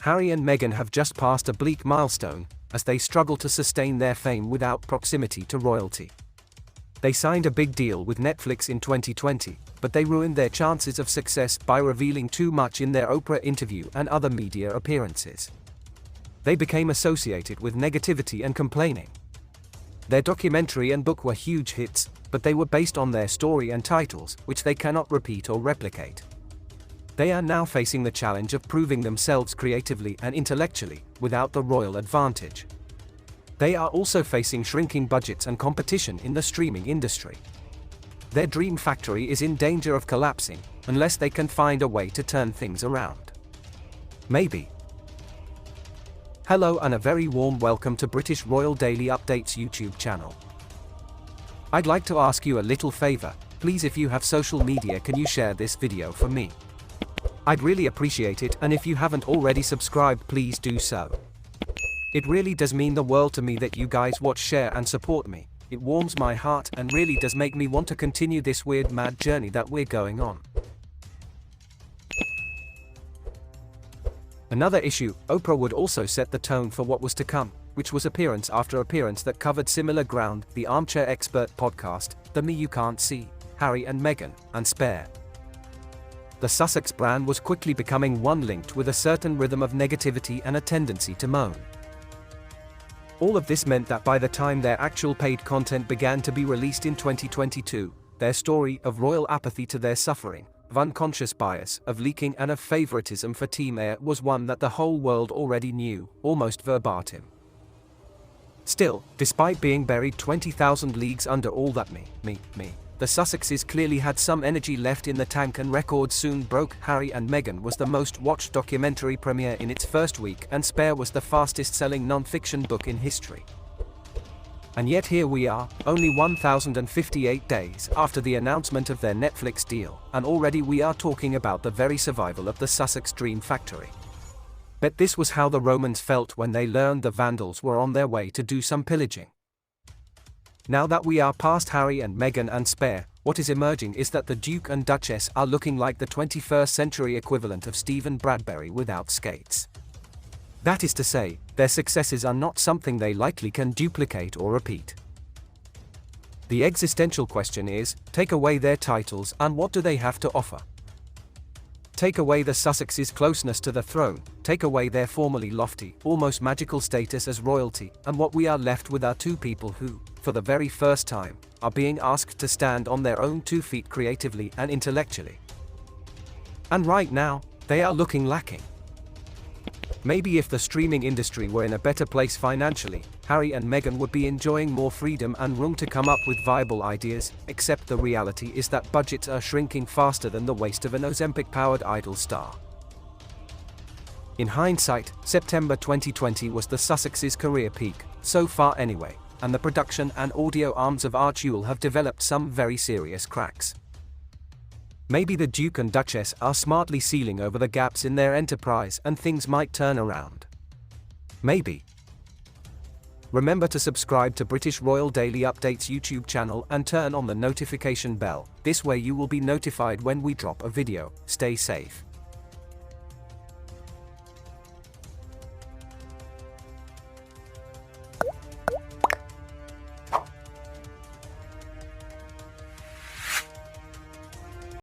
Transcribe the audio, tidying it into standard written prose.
Harry and Meghan have just passed a bleak milestone, as they struggle to sustain their fame without proximity to royalty. They signed a big deal with Netflix in 2020, but they ruined their chances of success by revealing too much in their Oprah interview and other media appearances. They became associated with negativity and complaining. Their documentary and book were huge hits, but they were based on their story and titles, which they cannot repeat or replicate. They are now facing the challenge of proving themselves creatively and intellectually, without the royal advantage. They are also facing shrinking budgets and competition in the streaming industry. Their dream factory is in danger of collapsing, unless they can find a way to turn things around. Maybe. Hello and a very warm welcome to British Royal Daily Updates YouTube channel. I'd like to ask you a little favor, please, if you have social media, can you share this video for me? I'd really appreciate it, and if you haven't already subscribed, please do so. It really does mean the world to me that you guys watch, share and support me. It warms my heart and really does make me want to continue this weird mad journey that we're going on. Another issue, Oprah would also set the tone for what was to come, which was appearance after appearance that covered similar ground: the Armchair Expert podcast, The Me You Can't See, Harry and Meghan, and Spare. The Sussex brand was quickly becoming one linked with a certain rhythm of negativity and a tendency to moan. All of this meant that by the time their actual paid content began to be released in 2022, their story of royal apathy to their suffering, of unconscious bias, of leaking and of favoritism for Team Air was one that the whole world already knew, almost verbatim. Still, despite being buried 20,000 leagues under all that the Sussexes clearly had some energy left in the tank, and records soon broke. Harry and Meghan was the most watched documentary premiere in its first week, and Spare was the fastest selling non-fiction book in history. And yet here we are, only 1,058 days after the announcement of their Netflix deal, and already we are talking about the very survival of the Sussex Dream Factory. Bet this was how the Romans felt when they learned the Vandals were on their way to do some pillaging. Now that we are past Harry and Meghan and Spare, what is emerging is that the Duke and Duchess are looking like the 21st century equivalent of Stephen Bradbury without skates. That is to say, their successes are not something they likely can duplicate or repeat. The existential question is, take away their titles and what do they have to offer? Take away the Sussexes' closeness to the throne, take away their formerly lofty, almost magical status as royalty, and what we are left with are two people who, for the very first time, are being asked to stand on their own 2 feet creatively and intellectually. And right now, they are looking lacking. Maybe if the streaming industry were in a better place financially, Harry and Meghan would be enjoying more freedom and room to come up with viable ideas, except the reality is that budgets are shrinking faster than the waist of an Ozempic-powered idol star. In hindsight, September 2020 was the Sussexes' career peak, so far anyway, and the production and audio arms of Archewell have developed some very serious cracks. Maybe the Duke and Duchess are smartly sealing over the gaps in their enterprise and things might turn around. Maybe. Remember to subscribe to British Royal Daily Updates YouTube channel and turn on the notification bell. This way you will be notified when we drop a video. Stay safe.